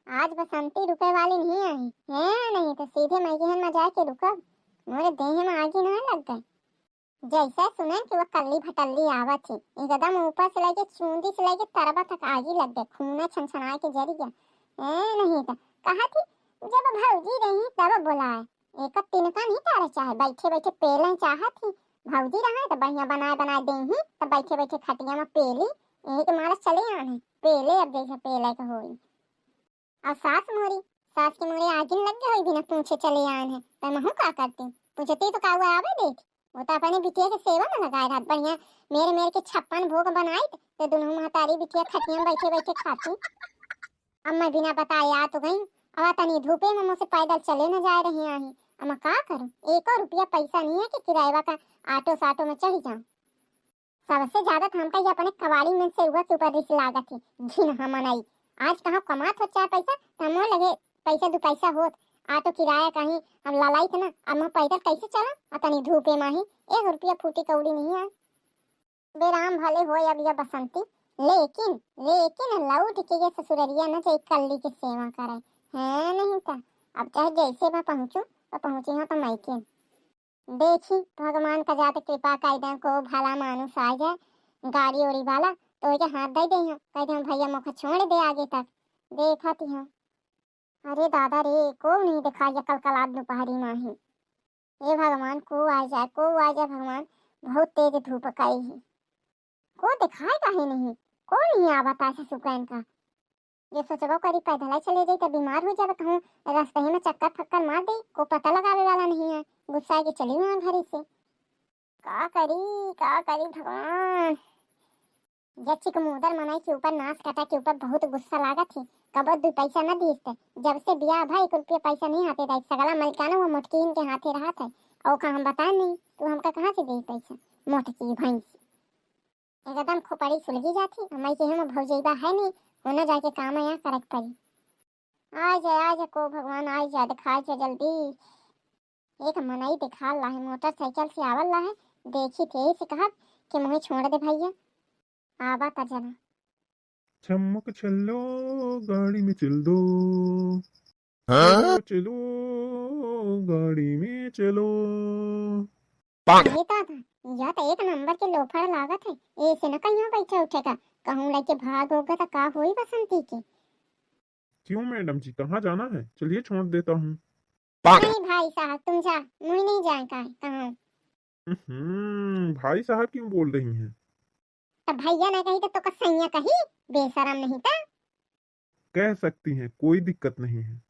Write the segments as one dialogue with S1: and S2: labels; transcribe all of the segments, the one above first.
S1: आज बसंती रुके वाली नहीं आई है, नहीं तो सीधे मैगिहन में जाके रुकब। मोरे देह में आगी ना लग गए। जैसा सुने कि वो कल्ली भटल्ली आवत थी, एकदम ऊपर से लेके चूंदी से लेके तरबा तक आगी लग गए, खून छनछना के जरी गया। नहीं तो कहा थी जब भौजी रही तब बुलाए, एक तिनका नहीं तारे चाहे, बैठे बैठे पेले चाहत थी। भौजी रहा तो बढ़िया बनाए बनाए दे ही, तो बैठे बैठे खटिया में पेली, यही के मारे चले आने पेले, अब जैसे पेले का होई। और सास की मोरी आगिन लग गई बिना पूछे चले आए हैं, तो महू का करती, पूछती तो का हुआ आवे देख। वो तो अपने बिटिया के सेवा में लगाए रहत, बढ़िया मेरे मेरे के 56 भोग बनाई, तो दोनों महतारी बिटिया खटिया में बैठे बैठे खाती। अब मैं बिना बताए आ तो गई, अब तनी धूपे में मुझसे पैदल चले न जा रही आई। अब मैं का करूं, 1 रुपया पैसा नहीं है कि किराया का ऑटो साटो में चढ़ जाऊं। सबसे ज्यादा तो हमका ये अपने कवाड़ी में से हुआ ऊपर रिस लागत थी, घिन हमनाई। आज कहाँ कमात हो चाहे पैसा, तो हमो लगे पैसा 2 पैसा होत, ऑटो किराया कहीं हम ललाई थे ना, अब मैं पैदल कैसे चला, अतनी धूपे में ही 1 रुपया फूटी कौड़ी नहीं है। बेराम भले हो अब यह बसंती, लेकिन लेकिन लौट के ये ससुररिया न जाए कल्ली की सेवा करे है, नहीं था। अब चाहे जैसे मैं पहुंचू तो पहुंची हूँ तो मैं के देखी भगवान का जाते कृपा कायदा को भला मानुस आ जाए, गाड़ी ओड़ी वाला तो ये हाथ दे दे हैं, कहते हैं भैया मौका छोड़ दे आगे तक देखा थी हम। अरे दादा रे, को नहीं दिखा ये कल कल आज दोपहरी में ही। हे भगवान को आ जाए, को आ जाए भगवान, बहुत तेज धूप कई है, को दिखाए काहे नहीं, को नहीं आवता ऐसे सुकैन का। ये सोचबो करी पैदल चले जाई तो बीमार हो जाए, कहूँ रास्ते में चक्कर फक्कर मार दे, को पता लगावे वाला नहीं है, गुस्सा के चली वहाँ घर से। का करी भगवान। जच्ची मुदर मनाई के ऊपर नाश कटा के ऊपर बहुत गुस्सा लागत थी, कबर 2 पैसा न दीसते, जब से ब्याह भाई 1 रुपया पैसा नहीं आते था, सगला मलकाना वो मोटकीन के हाथे रहा था। और का हम बता नहीं तो हमका कहाँ से दे पैसा, मोटकी भैंस एकदम खोपड़ी सुलगी जाती। हमारी के हम भौजैबा है नहीं, होना जाके काम आया करक पड़ी। आ जा को भगवान आ जा, दिखा जा जल्दी। एक मनई दिखा ला है, मोटरसाइकिल से आवल ला है, देखी थे से कहा कि मुझे छोड़ दे भैया, आवा ता जना।
S2: चम्मक चलो गाड़ी में चल दो, चलो चलो गाड़ी में चलो।
S1: कहता था यह तो एक नंबर के लोफड़ लागत है, ऐसे न कहीं बैठे उठेगा, कहूँ लेके भाग होगा तो का होई बसंती की।
S2: क्यों मैडम जी, कहाँ जाना है? चलिए छोड़ देता हूँ।
S1: नहीं भाई साहब तुम जा, मुझे नहीं जाए का कहाँ।
S2: भाई साहब क्यों बोल रही हैं?
S1: तो भैया ना कही तो कसैया कही, बेशरम नहीं था।
S2: कह सकती हैं, कोई दिक्कत नहीं है।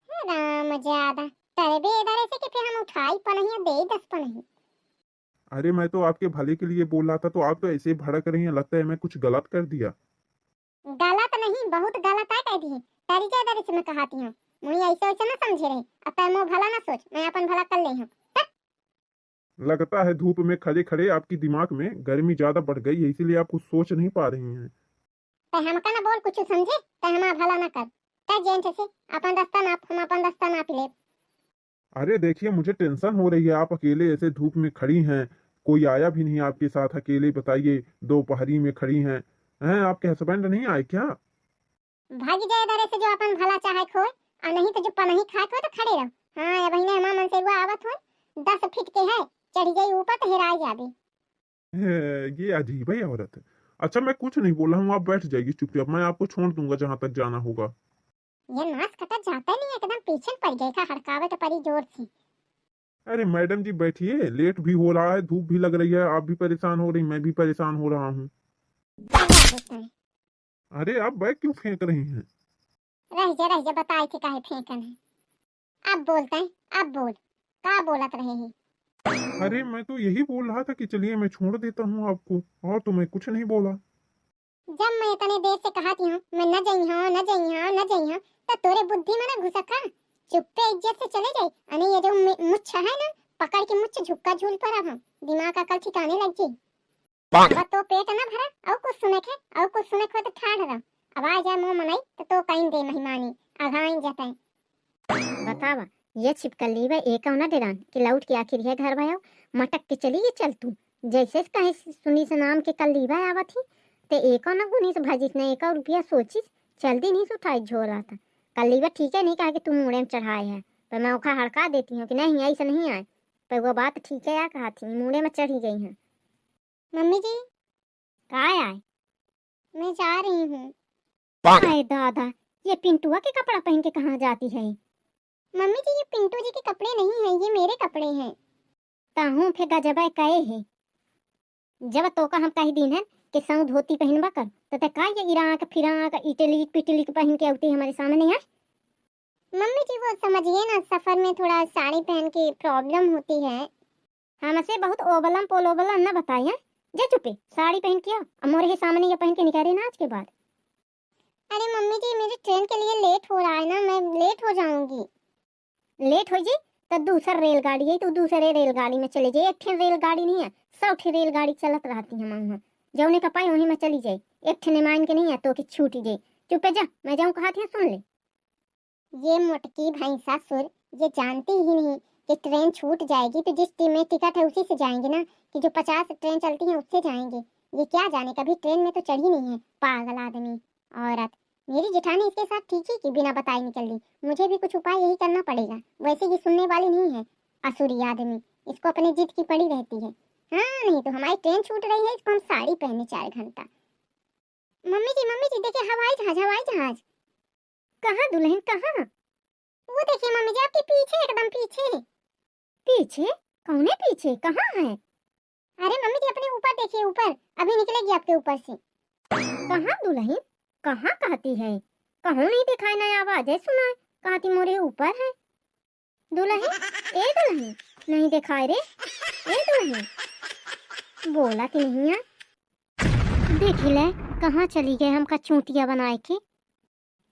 S1: राम ज्यादा तेरे बेदारे से कि फिर हम उठाई पनहिया दे 10 पनही।
S2: अरे मैं तो आपके भले के लिए बोल रहा था, तो आप तो ऐसे ही भड़क रही हैं, लगता है मैं कुछ गलत कर दिया।
S1: गलत नहीं, बहुत गलत है कह दी, तेरी ज्यादा से मैं कहती हूँ, मुझे ऐसे वैसे ना समझे रही, अब तै भला ना सोच, मैं अपन भला कर ले हूँ।
S2: लगता है धूप में खड़े खड़े आपकी दिमाग में गर्मी ज्यादा बढ़ गई है, इसीलिए आप कुछ सोच नहीं पा रही हैं।
S1: तै हमका ना बोल कुछ समझे, तै हमारा भला ना कर, तै जेंट से अपन रास्ता नाप, हम अपन रास्ता नाप ले।
S2: अरे देखिए, मुझे टेंशन हो रही है, आप अकेले ऐसे धूप में खड़ी हैं, कोई आया भी नहीं आपके साथ, अकेले बताइए दोपहरी में खड़ी हैं आपके हस्बैंड नहीं आए क्या?
S1: भाग जाए इधर से, जो अपन भला चाहे खोए, और नहीं तो जो पनही खाए खोए तो खड़े रहो। हाँ या बहिने हमारा मन से हुआ आवत हो 10 फीट के है, चढ़ जाई ऊपर तो हेराई जाबी।
S2: ये अजीब है औरत है। अच्छा मैं कुछ नहीं बोला हूँ, आप बैठ जाइए चुपचाप, मैं आपको छोड़ दूंगा जहां तक जाना होगा।
S1: ये नाश कटा जाता नहीं, एकदम पीछे पड़ गई था, हड़कावे तो पड़ी जोर से।
S2: अरे मैडम जी बैठिए, लेट भी हो रहा है, धूप भी लग रही है, आप भी परेशान हो रही, मैं भी परेशान हो रहा हूँ। अरे आप बैग क्यों फेंक रही हैं?
S1: रह जा बताए थे काहे फेंकन है। अब बोलते हैं, अब बोल का बोलत रहे हैं।
S2: अरे मैं तो यही बोल रहा था कि चलिए मैं छोड़ देता हूँ आपको, और तो मैं कुछ नहीं बोला।
S1: जब मैं इतने देर से कहती हूँ मैं न जाई हूँ न जाई हूँ न जाई हूँ, तो तोरे बुद्धि में ना घुसका, चुप्पे इज्जत से चले जाए। अने ये जो मुच्छ है ना, पकड़ के मुच्छ झुक्का झूल पर अब हम दिमाग अकल ठिकाने लग जाई। अब तो पेट ना भरा, और कुछ सुने के, और कुछ सुने को तो ठाड़ रहा। अब आ जाए मुंह मनाई तो कहीं दे मेहमानी आघाइन जाता है।
S3: बतावा ये छिपकली वे एक ना डेरान कि लौट के आखिर है घर भाया मटक के चली ये चल तू जैसे कहे सुनी से नाम के कल लीवा आवा थी ते एक ना गुनी से भाजी ने 1 रुपया सोची चल दी नहीं से उठाई झोला था कल्लीवा ठीक है नहीं कहा कि तुम मुड़े में चढ़ाए है, पर मैं ओखा हड़का देती हूँ कि नहीं ऐसा नहीं आए। पर वो बात ठीक है, या कहा थी मुड़े में चढ़ी गई हैं।
S1: मम्मी जी
S3: कहा आए?
S1: मैं जा रही हूँ।
S3: अरे दादा, ये पिंटुआ के कपड़ा पहन के कहाँ जाती है?
S1: मम्मी जी ये पिंटू जी के कपड़े नहीं हैं, ये मेरे कपड़े हैं।
S3: ताहू फे गजबा कहे है। जब तो का हम कही दिन है कि संग धोती पहनबा कर, तो का ये इराक फिराक इटली पिटली पहन के आती हमारे सामने है।
S1: मम्मी जी वो समझिए ना, सफर में थोड़ा साड़ी पहन के प्रॉब्लम होती है।
S3: हमसे बहुत ओबलम पोलोबलम न बताई है। जा चुपे साड़ी पहन के आओ, अब मोरे के सामने ये पहन के निकाले ना आज के बाद।
S1: अरे मम्मी जी मेरी ट्रेन के लिए लेट हो रहा है ना, मैं लेट हो जाऊंगी।
S3: लेट हो जी तो दूसरा रेलगाड़ी है, तो दूसरे रेलगाड़ी में चले जाए। एक ठे रेलगाड़ी नहीं है, 100 ठे रेलगाड़ी चलत रहती है मांग जौने का पाई वहीं में चली जाए। एक ठे मान के नहीं है तो कि छूट जाए। चुपे जा, मैं जाऊँ कहा थी सुन ले।
S1: ये मोटकी भैंसा सुर ये जानती ही नहीं कि ट्रेन छूट जाएगी, तो जिस ट्रेन में टिकट है उसी से जाएंगे ना, कि जो 50 ट्रेन चलती है उससे जाएंगे। ये क्या जाने कभी ट्रेन में तो चढ़ी नहीं है, पागल आदमी औरत। मेरी जेठानी इसके साथ ठीक ही कि बिना बताए निकल ली। मुझे भी कुछ उपाय यही करना पड़ेगा। वैसे ये सुनने वाली नहीं है, असुरी आदमी, इसको अपनी जिद की पड़ी रहती है। हाँ नहीं तो हमारी ट्रेन छूट रही है, इसको हम साड़ी पहने 4 घंटा। मम्मी जी देखिए हवाई जहाज, हवाई जहाज।
S3: कहाँ दुल्हन कहाँ?
S1: वो देखिए मम्मी जी आपके पीछे, एकदम पीछे।
S3: पीछे? कौने पीछे? कहाँ है?
S1: अरे मम्मी जी अपने ऊपर देखिए, ऊपर अभी निकलेगी आपके ऊपर से।
S3: कहाँ दुल्हन? कहाँ कहती है? कहूँ नहीं दिखाई ना आवाज है सुना, कहती मोरे ऊपर है। दुल्हन ए दुल्हन नहीं दिखाई रे। ए दुल्हन बोला कि नहीं है। देख ले कहाँ चली गए हमका चूटिया बनाए के।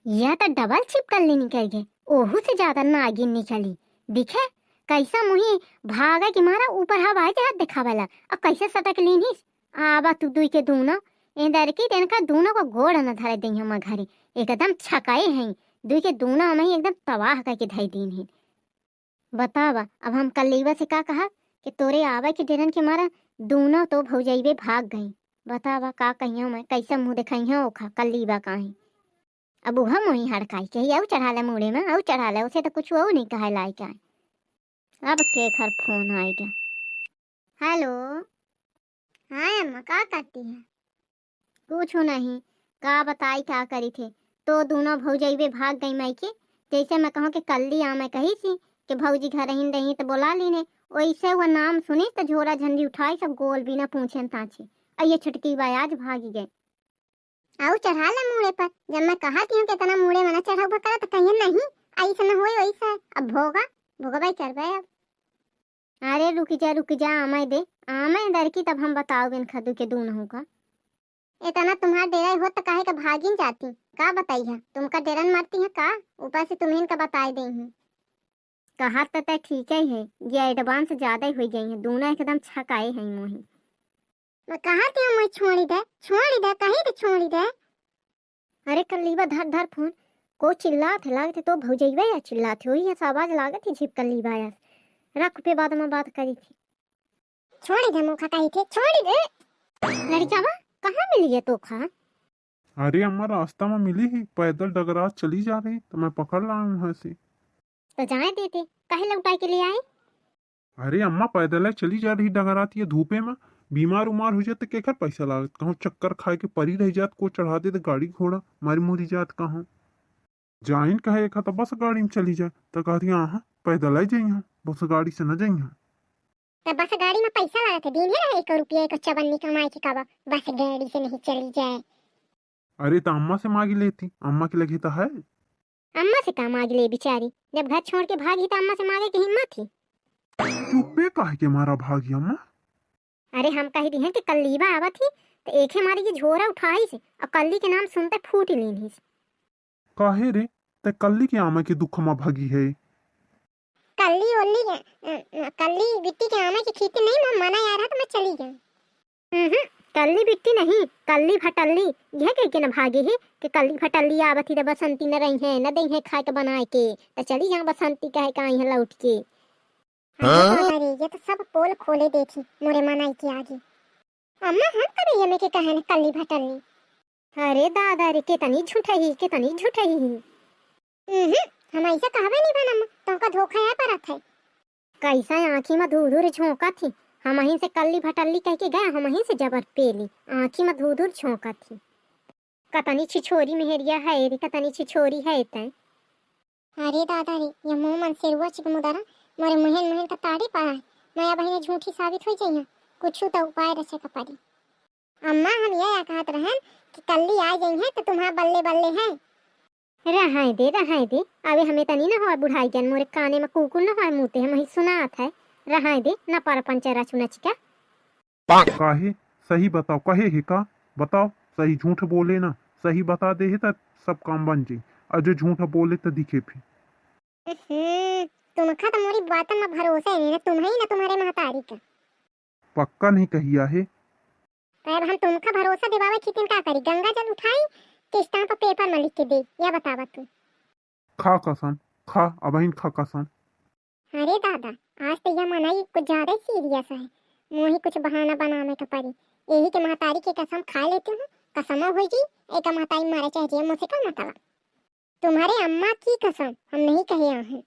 S3: यह तो डबल छिपकल नहीं निकल गए, ओहू से ज्यादा नागिन निकली। दिखे कैसा मुही भागा कि मारा ऊपर हवाई जहाज दिखावेला, और कैसे सटक लीनी। आवा तू दुई के दूनो इधर की दिन का दूनो को गोड़ न धरे दी हम घरे, एकदम छकाए हैं। दुई के दूनो हमें एकदम तबाह करके धई दीन है। बतावा अब हम कल्लीवा से का कहा कि तोरे आवे के डेरन के मारा दूनो तो भौजैबे भाग गई। बतावा का कहियो मैं कैसे मुंह दिखाई ओखा कल्लीवा का है। अब वह मोही हड़काई के औ चढ़ा ले मुड़े में, औ चढ़ा ले उसे तो कुछ वो नहीं कहे लायक है। अब के घर फोन आएगा। हेलो।
S1: हाँ अम्मा क्या करती है?
S3: कुछ नहीं, का बताई क्या करी थे। तो दोनों भौजैबे भाग गई मायके। जैसे मैं कहूँ कि कल्ली आ मैं कही थी कि भौजी घर ही रही तो बोला लीने, वैसे वो नाम सुनी तो झोरा झंडी उठाई सब गोल बिना पूछे ताछे। और ये छुटकी बाई आज भागी गए।
S1: आओ चढ़ा ले मुड़े पर। जब मैं कहा थी कि तना मुड़े में ना चढ़ा करा तो कहिए नहीं, ऐसा न होए वैसा। अब भोगा भोगा भाई कर भाई। अब
S3: अरे रुक जा आमे दे, आमे दर की तब हम बताओ बिन खदू के दून होगा।
S1: इतना तुम्हारा डेरा हो तो काहे का भागिन जाती का बताई है, तुमका डेरन मारती है का, ऊपर से तुम्हें इनका बताई दी हूँ।
S3: कहा तो ठीक है, ये एडवांस ज्यादा ही हो गई है, दोनों एकदम छकाए हैं मोही।
S1: मैं कहा थी मैं छोड़ी दे कहीं तो छोड़ी दे।
S3: अरे कल्लीवा धर धर फोन को चिल्लात है, लागत तो भौजैबे या चिल्लात हुई है, आवाज लागत है झिप कल्लीवा या रख पे बाद में बात करी थी।
S1: छोड़ी दे मुखा कही थी, छोड़ी दे।
S3: लड़कियावा कहाँ मिली है तो खा?
S2: अरे अम्मा रास्ता में मिली ही, पैदल डगरात चली जा रही तो मैं पकड़ ला हूँ वहां से।
S3: तो जाए देते कहे लौटाई के लिए आए।
S2: अरे अम्मा पैदल है चली जा रही डगरात, ये धूपे में बीमार उमार हो जाते केकर पैसा लागत, कहूँ चक्कर खाए के परी रह जात, को चढ़ा दे तो गाड़ी घोड़ा मारी मोरी जात। कहूँ जाइन कहे एक तो बस गाड़ी में चली जाए, तो कहती हाँ पैदल आई जाइ, बस गाड़ी से न जाइ।
S1: तो बस गाड़ी में पैसा लगा थे, दिन है 1 रुपया 1 चवन्नी कमाई के कबा, बस गाड़ी से नहीं चली जाए।
S2: अरे तो अम्मा से मांगी लेती, अम्मा की लगी तो है।
S3: अम्मा से का मांग ले बेचारी, जब घर छोड़ के भागी तो अम्मा से मांगे की हिम्मत थी।
S2: चुप्पे काहे के मारा भागी अम्मा?
S3: अरे हम कह दी हैं कि कल्लीवा आवा थी तो एक ही मारी की झोरा उठाई से, और कल्ली के नाम सुनते फूट लीन।
S2: काहे रे ते कल्ली के आमा के दुख में भागी है?
S1: कल्ली ओली कल्ली बिट्टी के आमा की खेती नहीं, मैं मना आ रहा तो मैं चली गई।
S3: कल्ली बिट्टी नहीं, कल्ली भटल्ली। यह कह के न भागे है कि कल्ली भटल्ली आवती तो बसंती न रही है न दही है खाए के बनाए के, तो चली जाऊं बसंती कहे का है लौट के।
S1: अरे ये तो सब पोल खोले देखी मोरे मनाई की आगे। अम्मा हम कभी ये में के कहे न कल्ली भटल्ली।
S3: अरे दादा रे कितनी झूठ ही, कितनी झूठ ही।
S1: हम ऐसा कहबे नहीं बन अम्मा, तुमका धोखा है परत है।
S3: कैसा आँखी में धूर धूर झोंका थी, हम वहीं से कल्ली भटल्ली कह के गए, हम वहीं से जबर पेली, आँखी में धूर धूर झोंका थी। कतनी छिछोरी मेहरिया है रे, कतनी छिछोरी है तय।
S1: अरे दादा रे, ये मुंह मन सिरुआ चिक मुदरा मोरे महन महन का ताड़ी पड़ा है। माया बहने झूठी साबित हो जाइए, कुछ तो उपाय रचे का पड़ी। अम्मा हम ये कहत रहन कि कल्ली आ जाई है तो तुम्हारा बल्ले बल्ले है।
S3: रहाय दे अबे हमें तनी ना हो बुढ़ाई जन मोरे काने में कुकुर ना हो मुते हम ही सुनात है। रहाय दे ना पर पंचरा चुनच का।
S2: काहे सही बताओ, कहे है का बताओ, सही झूठ बोले ना, सही बता दे है तो सब काम बन जाई, और जो झूठ बोले तो दिखे फिर।
S1: तुमका तो मोरी बातन में भरोसा ही नहीं ना, तुम्हें ना तुम्हारे महतारी का।
S2: पक्का नहीं कहिया है।
S1: अब हम तुमका भरोसा दिवावे कितन का करी, गंगा जल उठाई कि स्टाम्प पेपर में लिख के दे, या बतावा तू।
S2: खा कसम, खा अबहिन खा कसम।
S1: अरे दादा, आज तो यह मनाई कुछ ज्यादा सीरियस है, मोही कुछ बहाना बनाने का पड़ी। यही के महतारी की कसम खा लेती हूँ, कसम हो जी एक महतारी मारे चाहिए, मुझसे का मतलब। तुम्हारे अम्मा की कसम हम नहीं कहे हैं।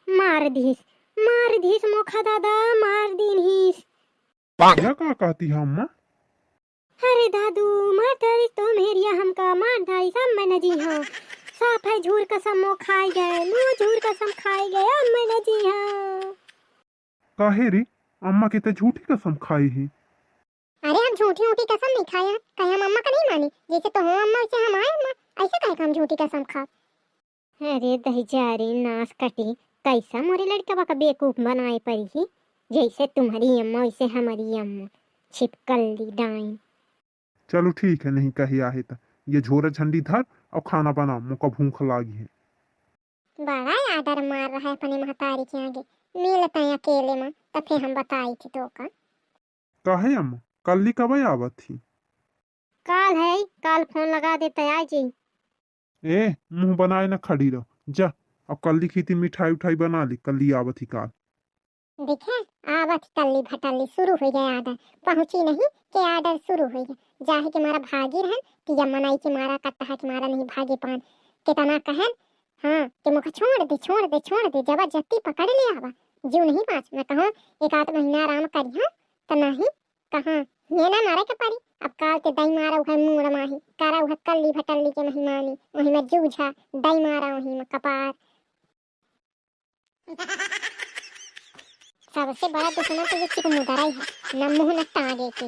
S3: मार दीस मोखा दादा, मार दीनिस।
S2: क्या का कहती है अम्मा?
S3: अरे दादू मार डाली तो मेरिया हमका मार डाली सब मैं नजी हाँ। साफ है झूर कसम मो खाई गए, मुँह झूर कसम खाई गए, अब मैं नजी हाँ।
S2: काहे रे, अम्मा की तो झूठी कसम खाई है।
S1: अरे हम झूठी ऊठी कसम नहीं खाया, कहीं हम अम्मा का नहीं मानी, जैसे तो हो अम्मा वैसे हम आए अम्मा, ऐसे कहे हम झूठी कसम खा।
S3: अरे दही जा रे नाश कटी, कैसा मोरे लड़का का बेवकूफ बनाए पड़ी ही। जैसे तुम्हारी अम्मा वैसे हमारी अम्मा, छिपकल ली डाइन।
S2: चलो ठीक है, नहीं कहिया है तो ये झोरा झंडी धर और खाना बना, मुका भूख लागी है।
S1: बड़ा आडर मार रहा है अपने महतारी के आगे, मिलता है अकेले में तो फिर हम बताई थी तो का।
S2: काहे अम्मा, कल्ली कब आवत थी?
S3: काल है, काल फोन लगा देते आ जी।
S2: ए मुंह बनाए ना खड़ी रहो, जा और कल्ली की थी मिठाई उठाई बना ली, कल्ली आवत ही काल।
S1: देखे आवत कल्ली भटल्ली शुरू हो गया आडर, पहुंची नहीं कि आडर शुरू हो गया। जाहे के मारा भागी रहन कि जब मनाई के मारा कट्टा के मारा नहीं भागे पान कितना कहन। हाँ कि मुख छोड़ दे छोड़ दे छोड़ दे, जबरदस्ती पकड़ ले आवा, जीव नहीं पास। मैं कहूँ एक आध महीना आराम करी हाँ तो नहीं कहाँ ये ना मारे के पड़ी। अब काल के दई मारा उहे मुंह माही करा उहे कल्ली भटल्ली के मेहमानी, वही में जूझा दई मारा वही में कपार। सबसे बड़ा दुश्मन तो ये चिकमुदरा ही है, न मुंह न टांगे के।